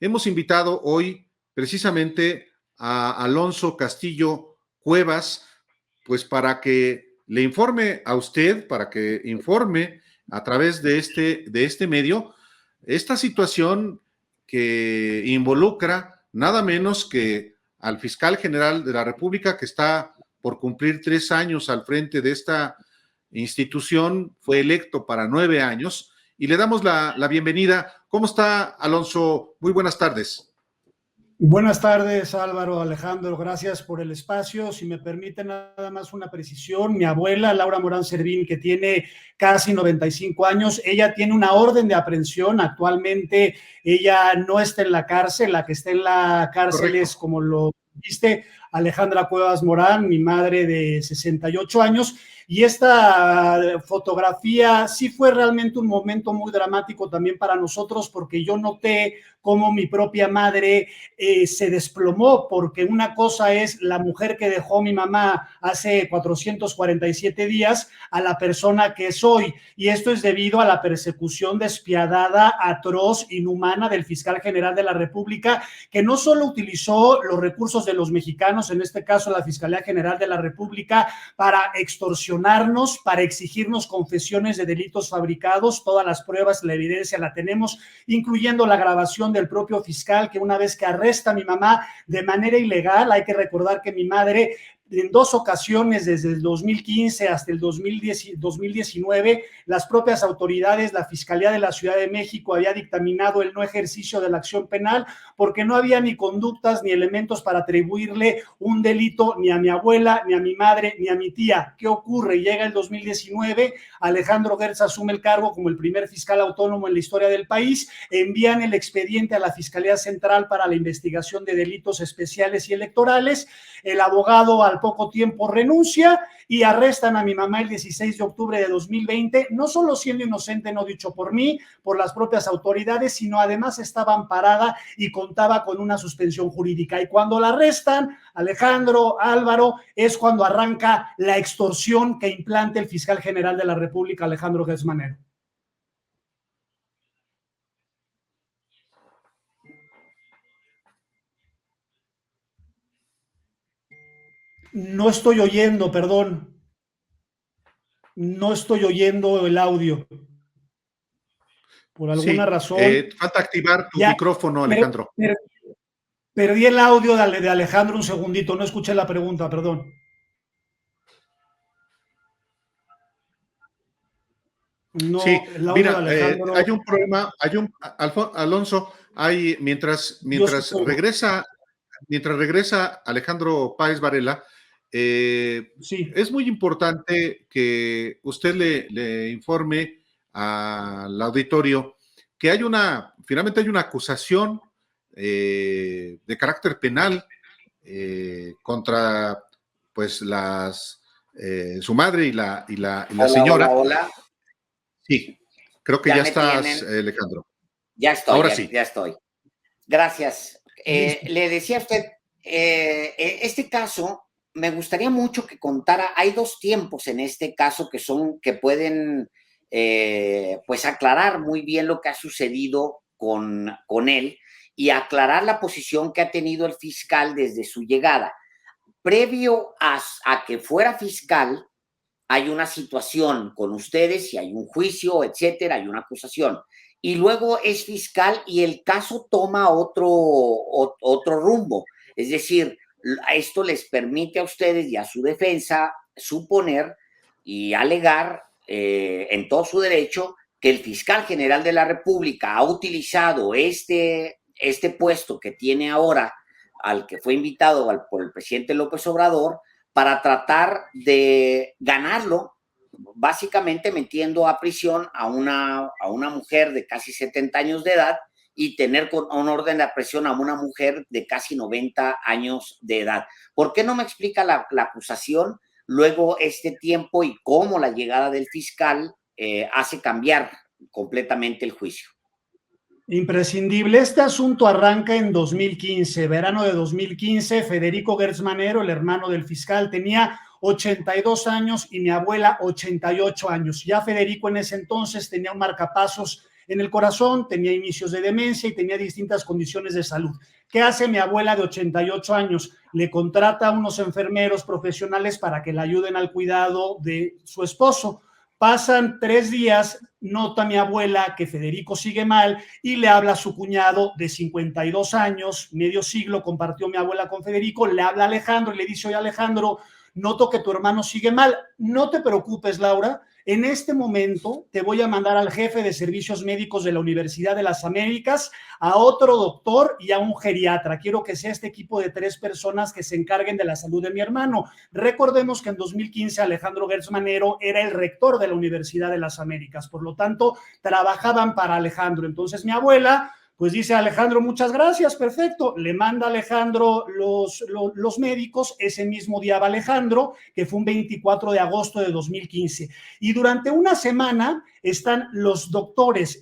hemos invitado hoy precisamente a Alonso Castillo Cuevas, pues para que le informe a usted, para que informe a través de este medio esta situación que involucra nada menos que al fiscal general de la República, que está por cumplir 3 años al frente de esta institución, fue electo para 9 años, y le damos la bienvenida. ¿Cómo está, Alonso? Muy buenas tardes. Buenas tardes, Álvaro, Alejandro, gracias por el espacio. Si me permiten nada más una precisión, mi abuela, Laura Morán Servín, que tiene casi 95 años, ella tiene una orden de aprehensión. Actualmente ella no está en la cárcel, la que está en la cárcel es, como lo viste, Alejandra Cuevas Morán, mi madre de 68 años, y esta fotografía sí fue realmente un momento muy dramático también para nosotros, porque yo noté cómo mi propia madre se desplomó, porque una cosa es la mujer que dejó mi mamá hace 447 días a la persona que es hoy, y esto es debido a la persecución despiadada, atroz, inhumana del fiscal general de la República, que no solo utilizó los recursos de los mexicanos, en este caso la Fiscalía General de la República, para extorsionarnos, para exigirnos confesiones de delitos fabricados. Todas las pruebas, la evidencia la tenemos, incluyendo la grabación del propio fiscal, que una vez que arresta a mi mamá de manera ilegal, hay que recordar que mi madre en 2 ocasiones, desde el 2015 hasta el 2019, las propias autoridades, la Fiscalía de la Ciudad de México había dictaminado el no ejercicio de la acción penal porque no había ni conductas ni elementos para atribuirle un delito ni a mi abuela, ni a mi madre, ni a mi tía. ¿Qué ocurre? Llega el 2019, Alejandro Gertz asume el cargo como el primer fiscal autónomo en la historia del país, envían el expediente a la Fiscalía Central para la investigación de delitos especiales y electorales, el abogado al poco tiempo renuncia y arrestan a mi mamá el 16 de octubre de 2020, no solo siendo inocente, no dicho por mí, por las propias autoridades, sino además estaba amparada y contaba con una suspensión jurídica. Y cuando la arrestan, Alejandro, Álvaro, es cuando arranca la extorsión que implanta el fiscal general de la República, Alejandro Gertz Manero. No estoy oyendo, perdón. No estoy oyendo el audio. Por alguna razón. Falta activar tu micrófono, Alejandro. Perdí el audio de Alejandro un segundito, no escuché la pregunta, perdón. No, sí, mira, hay un problema, Alonso, mientras regresa Alejandro Páez Varela, sí, es muy importante que usted le informe al auditorio que finalmente hay una acusación de carácter penal contra pues su madre y la señora. Hola. Sí, creo que ya estás, Alejandro. Ya estoy, ahora sí. Ya estoy. Gracias. Le decía a usted, este caso, me gustaría mucho que contara, hay 2 tiempos en este caso que pueden pues aclarar muy bien lo que ha sucedido con él y aclarar la posición que ha tenido el fiscal desde su llegada. Previo a que fuera fiscal, hay una situación con ustedes y hay un juicio, etcétera, hay una acusación. Y luego es fiscal y el caso toma otro rumbo. Es decir, esto les permite a ustedes y a su defensa suponer y alegar en todo su derecho que el fiscal general de la República ha utilizado este puesto que tiene ahora, al que fue invitado por el presidente López Obrador, para tratar de ganarlo, básicamente metiendo a prisión a una mujer de casi 70 años de edad y tener con un orden de aprehensión a una mujer de casi 90 años de edad. ¿Por qué no me explica la acusación, luego este tiempo y cómo la llegada del fiscal hace cambiar completamente el juicio? Imprescindible. Este asunto arranca en 2015, verano de 2015. Federico Gertz Manero, el hermano del fiscal, tenía 82 años y mi abuela 88 años. Ya Federico en ese entonces tenía un marcapasos en el corazón, tenía inicios de demencia y tenía distintas condiciones de salud. ¿Qué hace mi abuela de 88 años? Le contrata a unos enfermeros profesionales para que le ayuden al cuidado de su esposo. Pasan 3 días, nota mi abuela que Federico sigue mal y le habla a su cuñado de 52 años, medio siglo compartió mi abuela con Federico, le habla a Alejandro y le dice: oye Alejandro, noto que tu hermano sigue mal, no te preocupes Laura, en este momento te voy a mandar al jefe de servicios médicos de la Universidad de las Américas, a otro doctor y a un geriatra. Quiero que sea este equipo de 3 personas que se encarguen de la salud de mi hermano. Recordemos que en 2015 Alejandro Gertz Manero era el rector de la Universidad de las Américas, por lo tanto, trabajaban para Alejandro. Entonces mi abuela pues dice: Alejandro, muchas gracias, perfecto. Le manda a Alejandro los médicos, ese mismo día va Alejandro, que fue un 24 de agosto de 2015. Y durante una semana están los doctores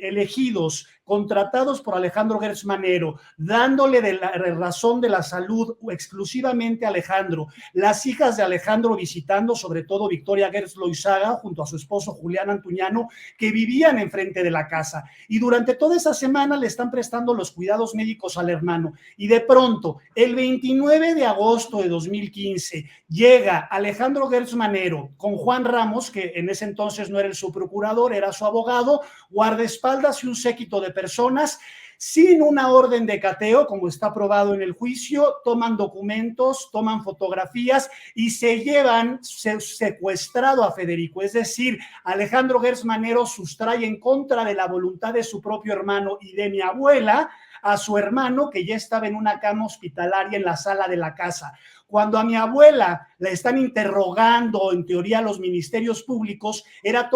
elegidos, contratados por Alejandro Gertz Manero, dándole de la razón de la salud exclusivamente a Alejandro, las hijas de Alejandro visitando, sobre todo Victoria Gertz Loizaga, junto a su esposo Julián Antuñano, que vivían enfrente de la casa. Y durante toda esa semana le están prestando los cuidados médicos al hermano. Y de pronto, el 29 de agosto de 2015, llega Alejandro Gertz Manero con Juan Ramos, que en ese entonces no era el subprocurador, era su abogado, guardaespaldas y un séquito de personas, sin una orden de cateo, como está probado en el juicio, toman documentos, toman fotografías y se llevan secuestrado a Federico. Es decir, Alejandro Gertz Manero sustrae en contra de la voluntad de su propio hermano y de mi abuela a su hermano, que ya estaba en una cama hospitalaria en la sala de la casa. Cuando a mi abuela la están interrogando, en teoría los ministerios públicos, era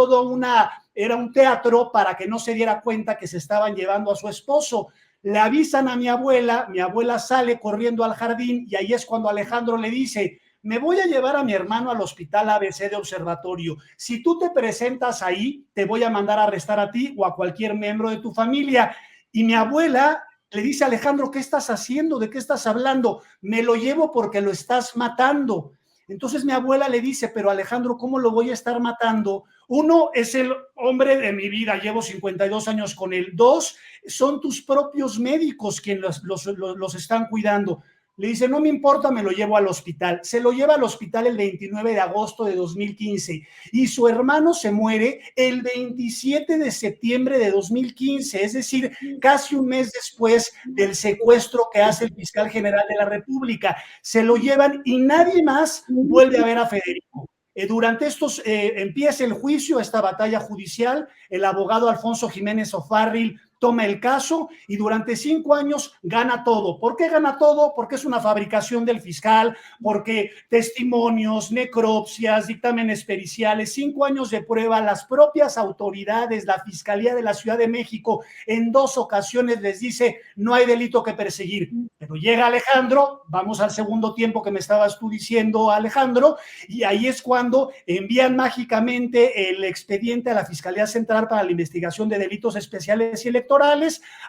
un teatro para que no se diera cuenta que se estaban llevando a su esposo. Le avisan a mi abuela sale corriendo al jardín y ahí es cuando Alejandro le dice: me voy a llevar a mi hermano al hospital ABC de Observatorio. Si tú te presentas ahí, te voy a mandar a arrestar a ti o a cualquier miembro de tu familia. Y mi abuela le dice a Alejandro: ¿qué estás haciendo? ¿De qué estás hablando? Me lo llevo porque lo estás matando. Entonces mi abuela le dice: pero Alejandro, ¿cómo lo voy a estar matando? Uno, es el hombre de mi vida, llevo 52 años con él. 2, son tus propios médicos quienes los están cuidando. Le dice: no me importa, me lo llevo al hospital. Se lo lleva al hospital el 29 de agosto de 2015 y su hermano se muere el 27 de septiembre de 2015, es decir, casi un mes después del secuestro que hace el fiscal general de la República. Se lo llevan y nadie más vuelve a ver a Federico. Durante estos, empieza el juicio, esta batalla judicial, el abogado Alfonso Jiménez O'Farrill toma el caso y durante 5 años gana todo. ¿Por qué gana todo? Porque es una fabricación del fiscal, porque testimonios, necropsias, dictámenes periciales, 5 años de prueba, las propias autoridades, la Fiscalía de la Ciudad de México, en 2 ocasiones les dice: no hay delito que perseguir. Pero llega Alejandro, vamos al segundo tiempo que me estabas tú diciendo, Alejandro, y ahí es cuando envían mágicamente el expediente a la Fiscalía Central para la investigación de delitos especiales y electorales.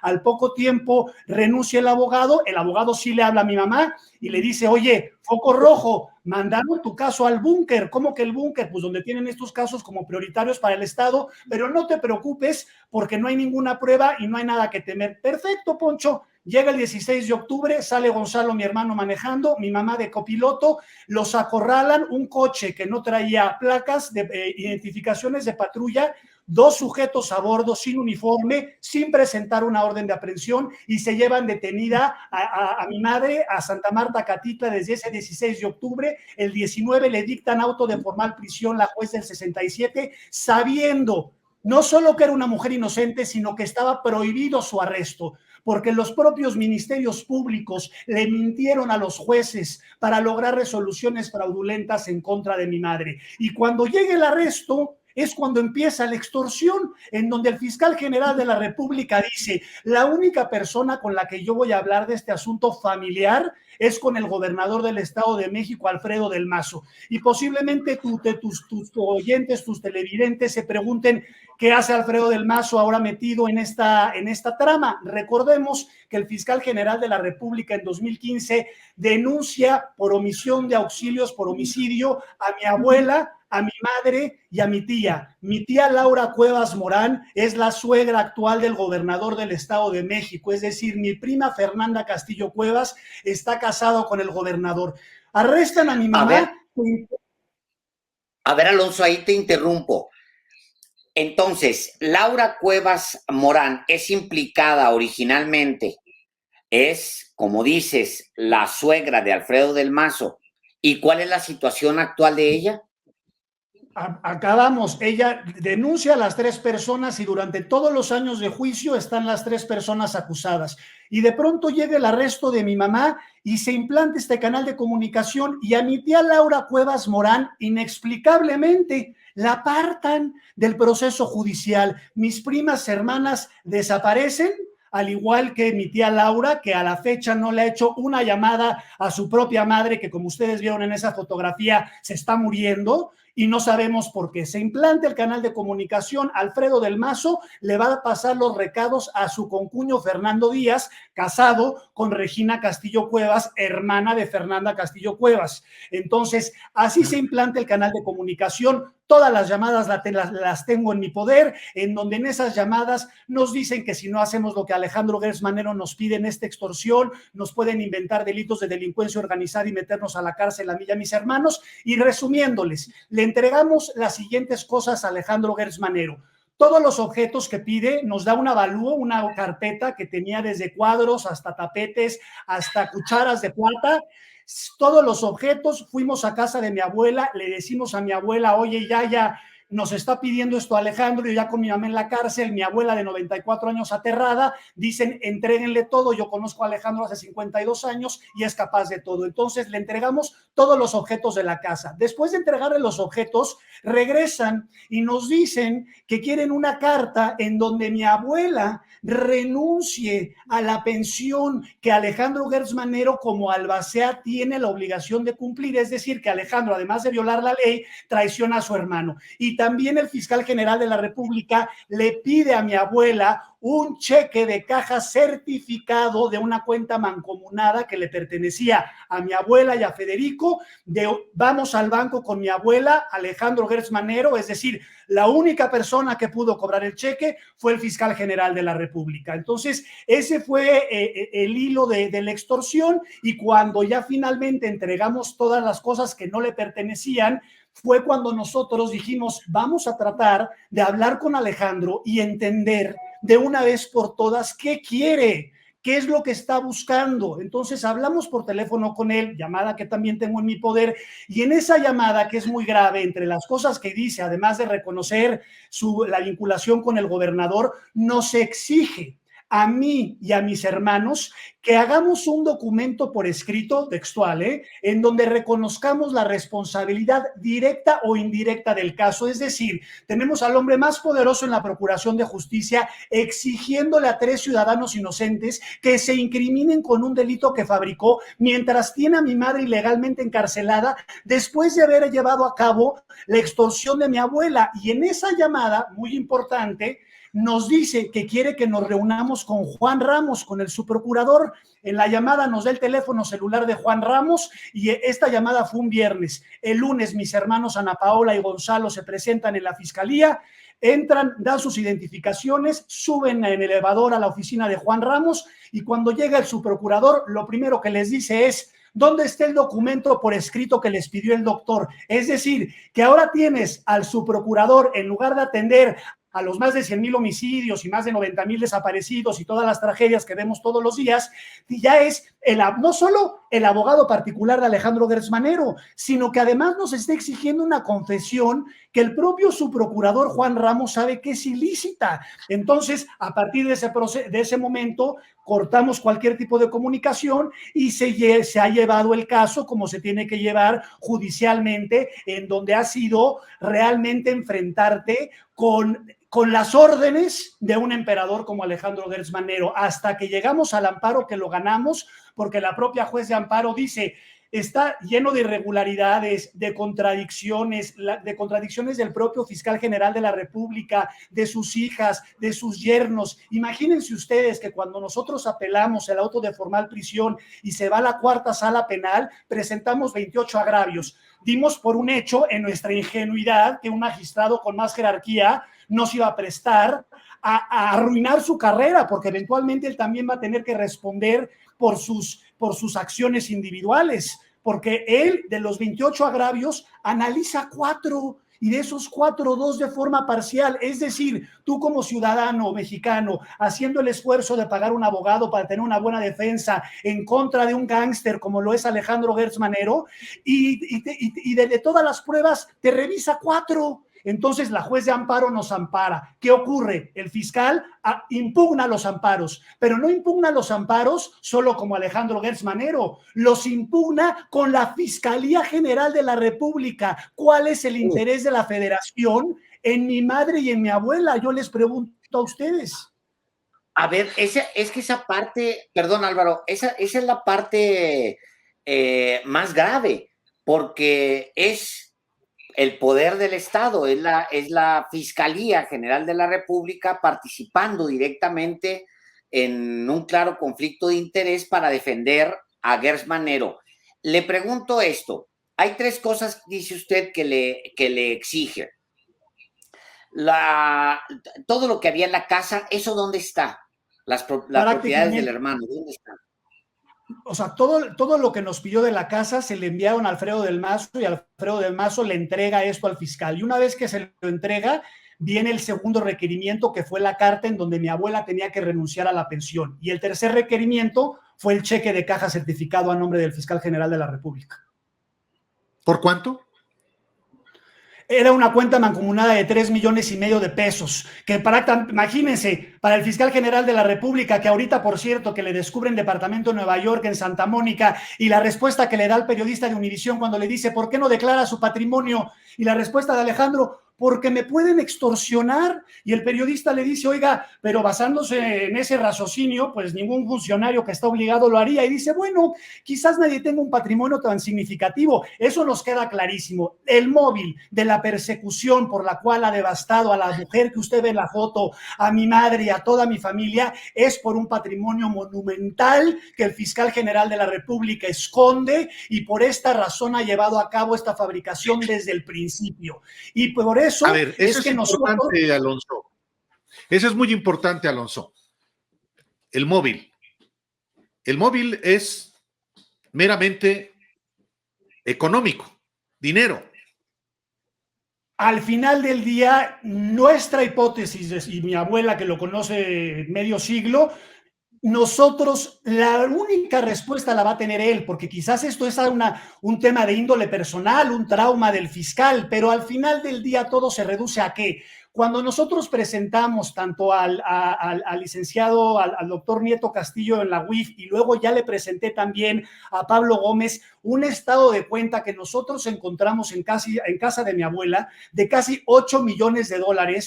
Al poco tiempo renuncia el abogado sí le habla a mi mamá y le dice: oye, foco rojo, mandaron tu caso al búnker. ¿Cómo que el búnker? Pues donde tienen estos casos como prioritarios para el Estado, pero no te preocupes porque no hay ninguna prueba y no hay nada que temer. Perfecto, Poncho. Llega el 16 de octubre, sale Gonzalo, mi hermano, manejando, mi mamá de copiloto, los acorralan, un coche que no traía placas de identificaciones de patrulla, 2 sujetos a bordo sin uniforme, sin presentar una orden de aprehensión, y se llevan detenida a mi madre a Santa Marta, Catitla, desde ese 16 de octubre. El 19 le dictan auto de formal prisión la juez del 67, sabiendo no solo que era una mujer inocente, sino que estaba prohibido su arresto, porque los propios ministerios públicos le mintieron a los jueces para lograr resoluciones fraudulentas en contra de mi madre. Y cuando llegue el arresto, es cuando empieza la extorsión, en donde el fiscal general de la República dice: la única persona con la que yo voy a hablar de este asunto familiar es con el gobernador del Estado de México, Alfredo del Mazo. Y posiblemente tus oyentes, tus televidentes se pregunten: ¿qué hace Alfredo del Mazo ahora metido en esta trama? Recordemos que el fiscal general de la República en 2015 denuncia por omisión de auxilios por homicidio a mi abuela, a mi madre y a mi tía. Mi tía Laura Cuevas Morán es la suegra actual del gobernador del Estado de México, es decir, mi prima Fernanda Castillo Cuevas está casado con el gobernador. Arrestan a mi mamá. A ver, Alonso, ahí te interrumpo. Entonces, Laura Cuevas Morán es implicada originalmente, es, como dices, la suegra de Alfredo del Mazo. ¿Y cuál es la situación actual de ella? Acabamos, ella denuncia a las 3 personas y durante todos los años de juicio están las 3 personas acusadas. Y de pronto llega el arresto de mi mamá y se implanta este canal de comunicación y a mi tía Laura Cuevas Morán inexplicablemente la apartan del proceso judicial. Mis primas hermanas desaparecen, al igual que mi tía Laura, que a la fecha no le ha hecho una llamada a su propia madre, que como ustedes vieron en esa fotografía, se está muriendo, y no sabemos por qué. Se implanta el canal de comunicación, Alfredo del Mazo le va a pasar los recados a su concuño Fernando Díaz, casado con Regina Castillo Cuevas, hermana de Fernanda Castillo Cuevas. Entonces, así se implanta el canal de comunicación. Todas las llamadas las tengo en mi poder, en donde en esas llamadas nos dicen que si no hacemos lo que Alejandro Gertz Manero nos pide en esta extorsión, nos pueden inventar delitos de delincuencia organizada y meternos a la cárcel a mí y a mis hermanos. Y resumiéndoles, le entregamos las siguientes cosas a Alejandro Gertz Manero. Todos los objetos que pide, nos da un avalúo, una carpeta que tenía desde cuadros hasta tapetes, hasta cucharas de plata. Todos los objetos, fuimos a casa de mi abuela, le decimos a mi abuela, oye, ya nos está pidiendo esto Alejandro, yo ya con mi mamá en la cárcel, mi abuela de 94 años aterrada, dicen, entréguenle todo, yo conozco a Alejandro hace 52 años y es capaz de todo. Entonces le entregamos todos los objetos de la casa. Después de entregarle los objetos, regresan y nos dicen que quieren una carta en donde mi abuela renuncie a la pensión que Alejandro Gertz Manero como albacea tiene la obligación de cumplir, es decir, que Alejandro, además de violar la ley, traiciona a su hermano. Y también el fiscal general de la República le pide a mi abuela un cheque de caja certificado de una cuenta mancomunada que le pertenecía a mi abuela y a Federico, vamos al banco con mi abuela, Alejandro Gertz Manero, es decir, la única persona que pudo cobrar el cheque fue el fiscal general de la República. Entonces, ese fue el hilo de la extorsión, y cuando ya finalmente entregamos todas las cosas que no le pertenecían, fue cuando nosotros dijimos, vamos a tratar de hablar con Alejandro y entender de una vez por todas qué quiere, qué es lo que está buscando. Entonces hablamos por teléfono con él, llamada que también tengo en mi poder, y en esa llamada, que es muy grave, entre las cosas que dice, además de reconocer la vinculación con el gobernador, nos exige a mí y a mis hermanos que hagamos un documento por escrito, textual, en donde reconozcamos la responsabilidad directa o indirecta del caso. Es decir, tenemos al hombre más poderoso en la Procuración de Justicia exigiéndole a 3 ciudadanos inocentes que se incriminen con un delito que fabricó mientras tiene a mi madre ilegalmente encarcelada después de haber llevado a cabo la extorsión de mi abuela. Y en esa llamada, muy importante, nos dice que quiere que nos reunamos con Juan Ramos, con el subprocurador. En la llamada nos da el teléfono celular de Juan Ramos y esta llamada fue un viernes. El lunes mis hermanos Ana Paola y Gonzalo se presentan en la fiscalía, entran, dan sus identificaciones, suben en el elevador a la oficina de Juan Ramos y cuando llega el subprocurador, lo primero que les dice es: ¿dónde está el documento por escrito que les pidió el doctor? Es decir, que ahora tienes al subprocurador, en lugar de atender a los más de 100,000 homicidios y más de 90,000 desaparecidos y todas las tragedias que vemos todos los días, ya es no solo el abogado particular de Alejandro Gertz Manero, sino que además nos está exigiendo una confesión que el propio subprocurador Juan Ramos sabe que es ilícita. Entonces, a partir de ese momento, cortamos cualquier tipo de comunicación y se ha llevado el caso como se tiene que llevar judicialmente, en donde ha sido realmente enfrentarte con las órdenes de un emperador como Alejandro Gertz Manero, hasta que llegamos al amparo, que lo ganamos, porque la propia juez de amparo dice: está lleno de irregularidades, de contradicciones del propio fiscal general de la República, de sus hijas, de sus yernos. Imagínense ustedes que cuando nosotros apelamos el auto de formal prisión y se va a la cuarta sala penal, presentamos 28 agravios. Dimos por un hecho en nuestra ingenuidad que un magistrado con más jerarquía nos iba a prestar a arruinar su carrera, porque eventualmente él también va a tener que responder por sus acciones individuales, porque él de los 28 agravios analiza 4 y de esos 4, 2 de forma parcial. Es decir, tú como ciudadano mexicano, haciendo el esfuerzo de pagar un abogado para tener una buena defensa en contra de un gángster como lo es Alejandro Gertz Manero, y de todas las pruebas te revisa 4. Entonces la juez de amparo nos ampara. ¿Qué ocurre? El fiscal impugna los amparos, pero no impugna los amparos solo como Alejandro Gertz Manero, los impugna con la Fiscalía General de la República. ¿Cuál es el interés de la Federación en mi madre y en mi abuela? Yo les pregunto a ustedes. A ver, es que esa parte, perdón Álvaro, esa es la parte más grave, porque es el poder del Estado, es la Fiscalía General de la República participando directamente en un claro conflicto de interés para defender a Gertz Manero. Le pregunto esto, hay 3 cosas, dice usted, que le exige. Todo lo que había en la casa, ¿eso dónde está? Las propiedades del hermano, ¿dónde están? O sea, todo lo que nos pidió de la casa se le enviaron a Alfredo del Mazo y Alfredo del Mazo le entrega esto al fiscal. Y una vez que se lo entrega, viene el segundo requerimiento, que fue la carta en donde mi abuela tenía que renunciar a la pensión. Y el tercer requerimiento fue el cheque de caja certificado a nombre del fiscal general de la República. ¿Por cuánto? Era una cuenta mancomunada de 3,5 millones de pesos, que imagínense, para el fiscal general de la República, que ahorita, por cierto, que le descubren departamento de Nueva York, en Santa Mónica, y la respuesta que le da el periodista de Univisión cuando le dice, ¿por qué no declara su patrimonio? Y la respuesta de Alejandro, porque me pueden extorsionar. Y el periodista le dice, oiga, pero basándose en ese raciocinio, pues ningún funcionario que está obligado lo haría. Y dice, bueno, quizás nadie tenga un patrimonio tan significativo. Eso nos queda clarísimo. El móvil de la persecución por la cual ha devastado a la mujer que usted ve en la foto, a mi madre y a toda mi familia, es por un patrimonio monumental que el fiscal general de la República esconde, y por esta razón ha llevado a cabo esta fabricación desde el principio. Y por eso a ver, eso es que importante, Alonso. Eso es muy importante, Alonso. El móvil. El móvil es meramente económico, dinero. Al final del día, nuestra hipótesis, y mi abuela que lo conoce medio siglo, nosotros, la única respuesta la va a tener él, porque quizás esto es un tema de índole personal, un trauma del fiscal, pero al final del día todo se reduce a ¿qué? Cuando nosotros presentamos tanto al licenciado, al doctor Nieto Castillo en la UIF, y luego ya le presenté también a Pablo Gómez un estado de cuenta que nosotros encontramos en casa de mi abuela, de casi $8 millones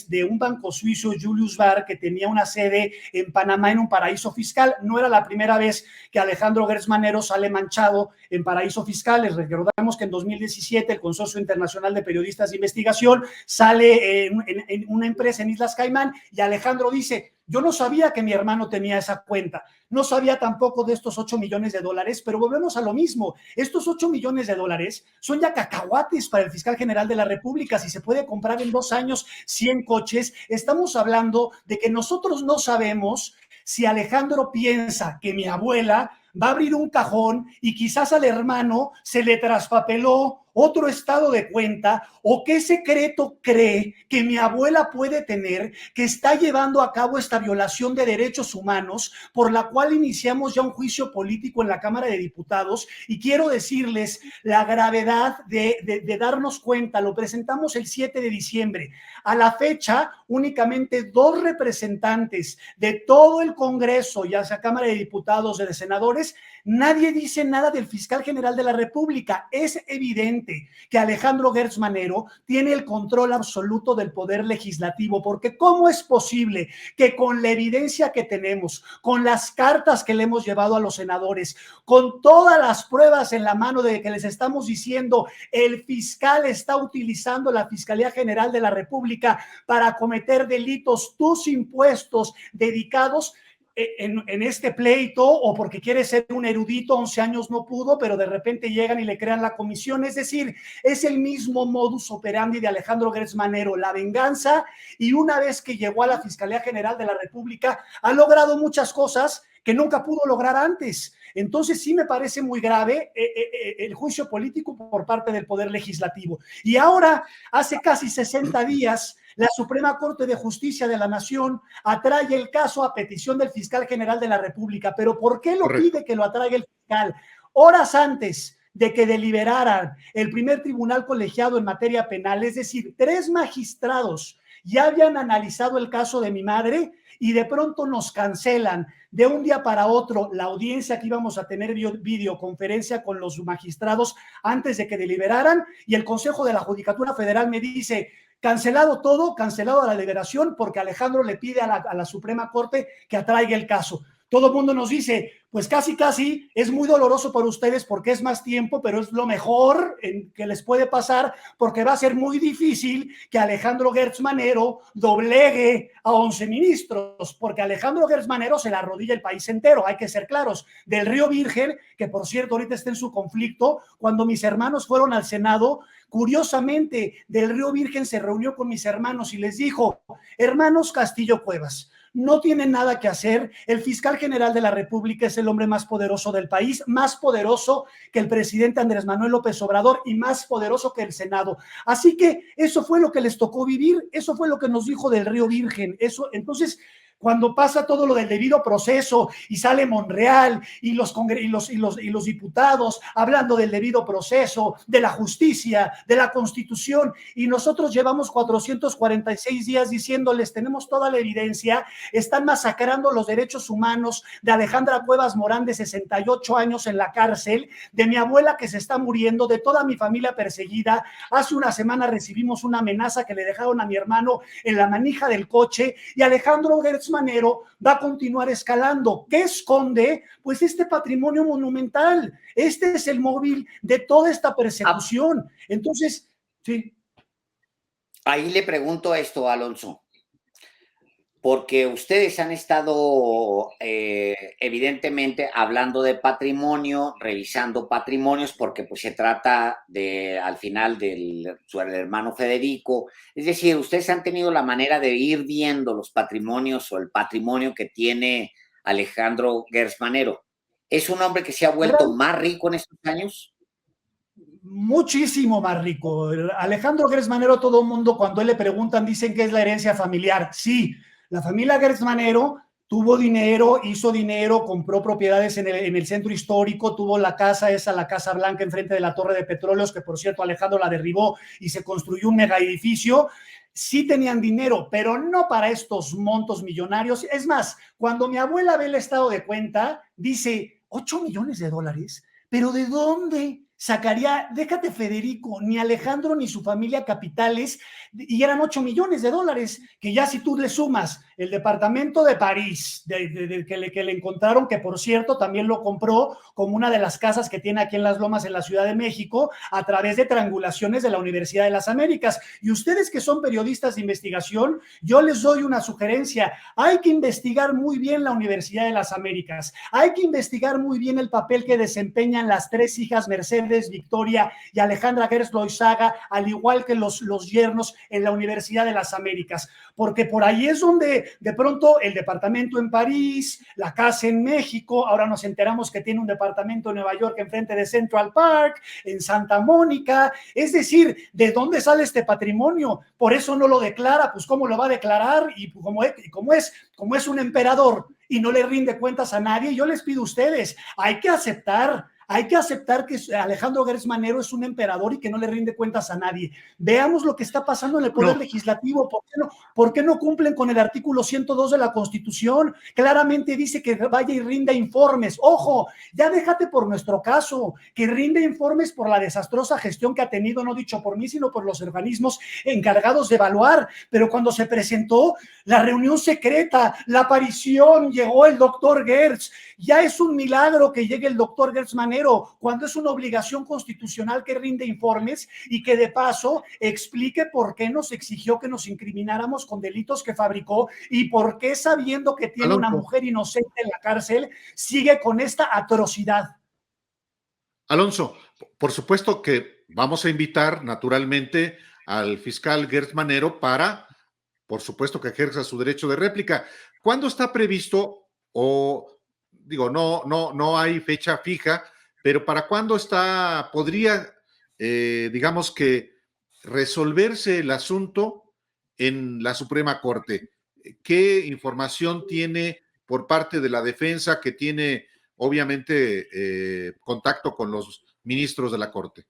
de un banco suizo, Julius Baer, que tenía una sede en Panamá, en un paraíso fiscal. No era la primera vez que Alejandro Gertz Manero sale manchado en paraíso fiscal. Les recordamos que en 2017 el Consorcio Internacional de Periodistas de Investigación sale en una empresa en Islas Caimán, y Alejandro dice, yo no sabía que mi hermano tenía esa cuenta, no sabía tampoco de estos $8 millones, pero volvemos a lo mismo. Estos $8 millones son ya cacahuates para el fiscal general de la República. Si se puede comprar en 2 años 100 coches, estamos hablando de que nosotros no sabemos si Alejandro piensa que mi abuela va a abrir un cajón y quizás al hermano se le traspapeló otro estado de cuenta, o qué secreto cree que mi abuela puede tener que está llevando a cabo esta violación de derechos humanos, por la cual iniciamos ya un juicio político en la Cámara de Diputados. Y quiero decirles la gravedad de darnos cuenta. Lo presentamos el 7 de diciembre. A la fecha, únicamente 2 representantes de todo el Congreso, ya sea Cámara de Diputados, de senadores, nadie dice nada del fiscal general de la República. Es evidente evidente que Alejandro Gertz Manero tiene el control absoluto del poder legislativo, porque ¿cómo es posible que con la evidencia que tenemos, con las cartas que le hemos llevado a los senadores, con todas las pruebas en la mano de que les estamos diciendo el fiscal está utilizando la Fiscalía General de la República para cometer delitos, tus impuestos dedicados en este pleito, o porque quiere ser un erudito, 11 años no pudo, pero de repente llegan y le crean la comisión? Es decir, es el mismo modus operandi de Alejandro Gertz Manero, la venganza, y una vez que llegó a la Fiscalía General de la República, ha logrado muchas cosas que nunca pudo lograr antes. Entonces sí me parece muy grave el juicio político por parte del Poder Legislativo. Y ahora, hace casi 60 días, la Suprema Corte de Justicia de la Nación atrae el caso a petición del fiscal general de la República. ¿Pero por qué lo pide que lo atraiga el fiscal? Horas antes de que deliberaran el primer tribunal colegiado en materia penal, es decir, 3 magistrados ya habían analizado el caso de mi madre y de pronto nos cancelan de un día para otro la audiencia que íbamos a tener videoconferencia con los magistrados antes de que deliberaran, y el Consejo de la Judicatura Federal me dice: cancelado todo, cancelado la deliberación, porque Alejandro le pide a la Suprema Corte que atraiga el caso. Todo el mundo nos dice, pues casi es muy doloroso para ustedes porque es más tiempo, pero es lo mejor que les puede pasar, porque va a ser muy difícil que Alejandro Gertz Manero doblegue a 11 ministros, porque Alejandro Gertz Manero se la arrodilla el país entero, hay que ser claros. Del Río Virgen, que por cierto ahorita está en su conflicto, cuando mis hermanos fueron al Senado, curiosamente, del Río Virgen se reunió con mis hermanos y les dijo: hermanos Castillo Cuevas, no tienen nada que hacer, el fiscal general de la República es el hombre más poderoso del país, más poderoso que el presidente Andrés Manuel López Obrador y más poderoso que el Senado. Así que eso fue lo que les tocó vivir, eso fue lo que nos dijo del Río Virgen. Eso, entonces, cuando pasa todo lo del debido proceso y sale Monreal y los diputados hablando del debido proceso, de la justicia, de la Constitución, y nosotros llevamos 446 días diciéndoles: tenemos toda la evidencia, están masacrando los derechos humanos de Alejandra Cuevas Morán, de 68 años en la cárcel, de mi abuela que se está muriendo, de toda mi familia perseguida. Hace una semana recibimos una amenaza que le dejaron a mi hermano en la manija del coche, y Alejandro Gertz Manero va a continuar escalando. ¿Qué esconde? Pues este patrimonio monumental. Este es el móvil de toda esta persecución. Entonces, sí. Ahí le pregunto esto, Alonso, porque ustedes han estado evidentemente hablando de patrimonio, revisando patrimonios, porque pues se trata de, al final, del su hermano Federico. Es decir, ustedes han tenido la manera de ir viendo los patrimonios o el patrimonio que tiene Alejandro Gertz Manero. ¿Es un hombre que se ha vuelto más rico en estos años? Muchísimo más rico. Alejandro Gertz Manero, todo el mundo, cuando él le preguntan, dicen que es la herencia familiar. Sí, la familia Gertz Manero tuvo dinero, hizo dinero, compró propiedades en el centro histórico, tuvo la casa esa, la Casa Blanca, enfrente de la Torre de Petróleos, que por cierto Alejandro la derribó y se construyó un mega edificio. Sí tenían dinero, pero no para estos montos millonarios. Es más, cuando mi abuela ve el estado de cuenta, dice: $8 millones, ¿pero de dónde sacaría? Déjate, Federico, ni Alejandro ni su familia capitales, y eran $8 millones, que ya si tú le sumas el departamento de París, que le encontraron, que por cierto también lo compró como una de las casas que tiene aquí en Las Lomas, en la Ciudad de México, a través de triangulaciones de la Universidad de las Américas. Y ustedes que son periodistas de investigación, yo les doy una sugerencia: hay que investigar muy bien la Universidad de las Américas, hay que investigar muy bien el papel que desempeñan las 3 hijas, Mercedes, Victoria y Alejandra Gertz Loizaga, al igual que los yernos, en la Universidad de las Américas, porque por ahí es donde de pronto el departamento en París, la casa en México, ahora nos enteramos que tiene un departamento en Nueva York enfrente de Central Park, en Santa Mónica. Es decir, ¿de dónde sale este patrimonio? Por eso no lo declara. Pues ¿cómo lo va a declarar? Y como es un emperador y no le rinde cuentas a nadie, yo les pido a ustedes, hay que aceptar Hay que aceptar que Alejandro Gertz Manero es un emperador y que no le rinde cuentas a nadie. Veamos lo que está pasando en el Poder Legislativo. ¿Por qué no cumplen con el artículo 102 de la Constitución? Claramente dice que vaya y rinda informes. Ojo, ya déjate por nuestro caso, que rinde informes por la desastrosa gestión que ha tenido, no dicho por mí, sino por los organismos encargados de evaluar. Pero cuando se presentó la reunión secreta, la aparición, llegó el doctor Gertz. Ya es un milagro que llegue el doctor Gertz Manero, cuando es una obligación constitucional que rinde informes y que de paso explique por qué nos exigió que nos incrimináramos con delitos que fabricó y por qué, sabiendo que tiene una mujer inocente en la cárcel, sigue con esta atrocidad. Alonso, por supuesto que vamos a invitar naturalmente al fiscal Gertz Manero para, por supuesto, que ejerza su derecho de réplica. ¿Cuándo está previsto, o digo, no hay fecha fija, pero para cuándo podría, digamos que, resolverse el asunto en la Suprema Corte? ¿Qué información tiene por parte de la defensa, que tiene obviamente contacto con los ministros de la Corte?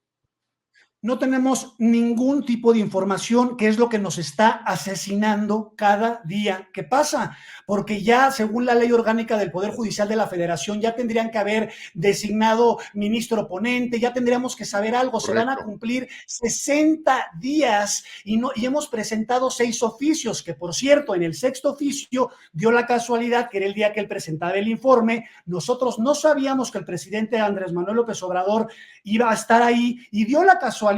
No tenemos ningún tipo de información, que es lo que nos está asesinando cada día que pasa, porque ya según la ley orgánica del Poder Judicial de la Federación ya tendrían que haber designado ministro ponente, ya tendríamos que saber algo. Correcto. Se van a cumplir 60 días y hemos presentado 6 oficios, que por cierto, en el 6º oficio dio la casualidad que era el día que él presentaba el informe. Nosotros no sabíamos que el presidente Andrés Manuel López Obrador iba a estar ahí y dio la casualidad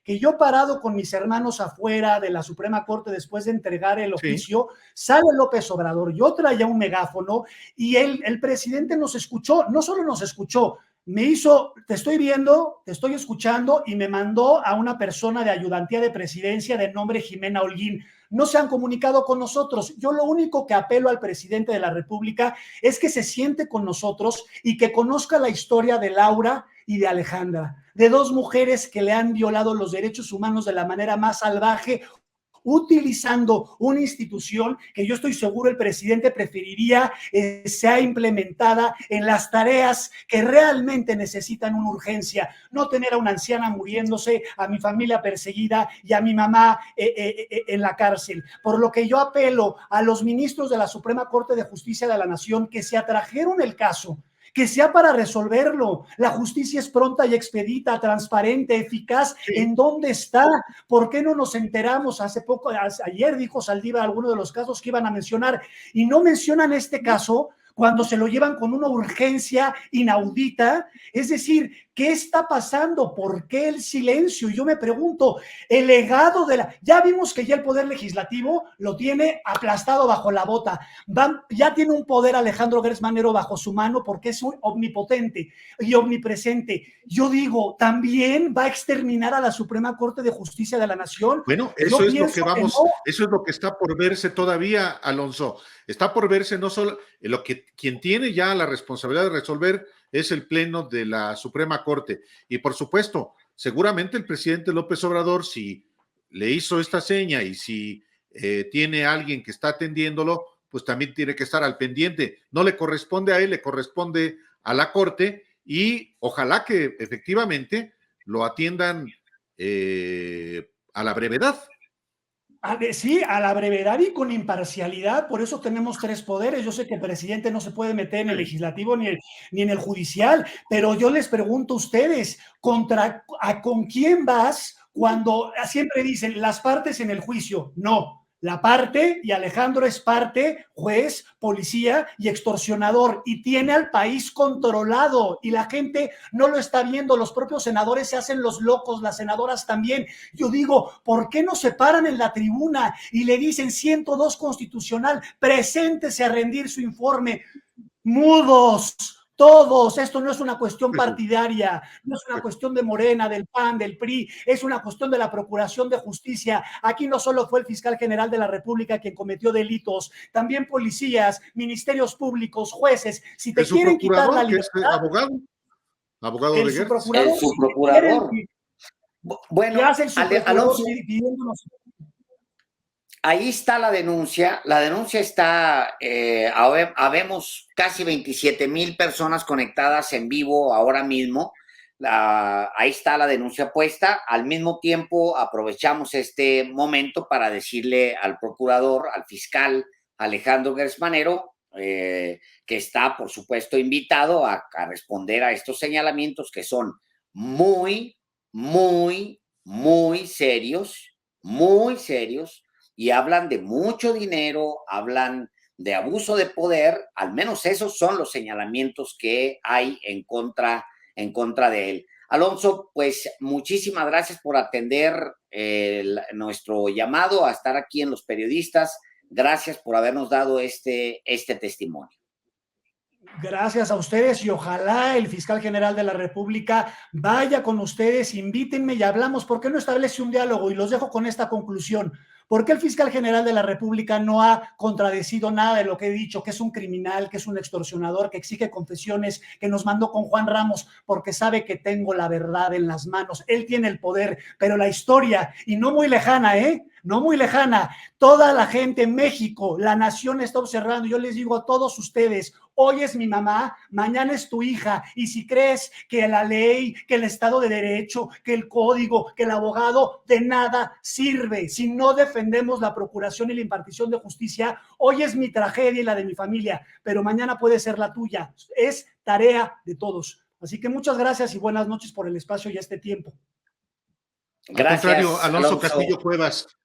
que yo, parado con mis hermanos afuera de la Suprema Corte después de entregar el oficio, sale López Obrador, yo traía un megáfono y el presidente nos escuchó, no solo nos escuchó, me hizo, te estoy viendo, te estoy escuchando, y me mandó a una persona de ayudantía de presidencia de nombre Jimena Holguín. No se han comunicado con nosotros. Yo lo único que apelo al presidente de la República es que se siente con nosotros y que conozca la historia de Laura y de Alejandra, de 2 mujeres que le han violado los derechos humanos de la manera más salvaje, utilizando una institución que yo estoy seguro el presidente preferiría sea implementada en las tareas que realmente necesitan una urgencia, no tener a una anciana muriéndose, a mi familia perseguida y a mi mamá en la cárcel. Por lo que yo apelo a los ministros de la Suprema Corte de Justicia de la Nación que se atrajeron el caso, que sea para resolverlo. La justicia es pronta y expedita, transparente, eficaz. Sí. ¿En dónde está? ¿Por qué no nos enteramos? Ayer dijo Saldívar algunos de los casos que iban a mencionar y no mencionan este caso cuando se lo llevan con una urgencia inaudita. Es decir, ¿qué está pasando? ¿Por qué el silencio? Y yo me pregunto, el legado de la... Ya vimos que ya el Poder Legislativo lo tiene aplastado bajo la bota. Ya tiene un poder Alejandro Gertz Manero bajo su mano porque es omnipotente y omnipresente. Yo digo, ¿también va a exterminar a la Suprema Corte de Justicia de la Nación? Bueno, eso es lo que vamos, eso es lo que está por verse todavía, Alonso. Está por verse, no solo lo que quien tiene ya la responsabilidad de resolver es el Pleno de la Suprema Corte. Y por supuesto, seguramente el presidente López Obrador, si le hizo esta seña y si tiene alguien que está atendiéndolo, pues también tiene que estar al pendiente. No le corresponde a él, le corresponde a la Corte, y ojalá que efectivamente lo atiendan a la brevedad. Sí, a la brevedad y con imparcialidad. Por eso tenemos 3 poderes. Yo sé que el presidente no se puede meter en el legislativo ni en el judicial, pero yo les pregunto a ustedes, ¿con quién vas cuando siempre dicen las partes en el juicio? No. La parte, y Alejandro es parte, juez, policía y extorsionador, y tiene al país controlado, y la gente no lo está viendo. Los propios senadores se hacen los locos, las senadoras también. Yo digo, ¿por qué no se paran en la tribuna y le dicen 102 constitucional, preséntese a rendir su informe? Mudos todos. Esto no es una cuestión partidaria, no es una cuestión de Morena, del PAN, del PRI, es una cuestión de la Procuración de Justicia. Aquí no solo fue el fiscal general de la República quien cometió delitos, también policías, ministerios públicos, jueces. Si te quieren quitar la libertad, abogado de Gertz. El subprocurador. Bueno, ¿qué hace el subprocurador Alonso, pidiéndonos? Ahí está la denuncia está, habemos casi 27,000 personas conectadas en vivo ahora mismo. Ahí está la denuncia puesta. Al mismo tiempo, aprovechamos este momento para decirle al procurador, al fiscal Alejandro Gersmanero, que está, por supuesto, invitado a responder a estos señalamientos que son muy, muy, muy serios, y hablan de mucho dinero, hablan de abuso de poder. Al menos esos son los señalamientos que hay en contra de él. Alonso, pues muchísimas gracias por atender nuestro llamado a estar aquí en Los Periodistas. Gracias por habernos dado este testimonio. Gracias a ustedes y ojalá el fiscal general de la República vaya con ustedes, invítenme y hablamos. ¿Por qué no establece un diálogo? Y los dejo con esta conclusión. ¿Por qué el fiscal general de la República no ha contradecido nada de lo que he dicho, que es un criminal, que es un extorsionador, que exige confesiones, que nos mandó con Juan Ramos? Porque sabe que tengo la verdad en las manos. Él tiene el poder, pero la historia, y no muy lejana, no muy lejana, toda la gente en México, la nación está observando. Yo les digo a todos ustedes, hoy es mi mamá, mañana es tu hija, y si crees que la ley, que el Estado de Derecho, que el código, que el abogado, de nada sirve si no defendemos la procuración y la impartición de justicia. Hoy es mi tragedia y la de mi familia, pero mañana puede ser la tuya. Es tarea de todos. Así que muchas gracias y buenas noches por el espacio y este tiempo. Gracias. Al contrario, Alonso Alonso Castillo Cuevas.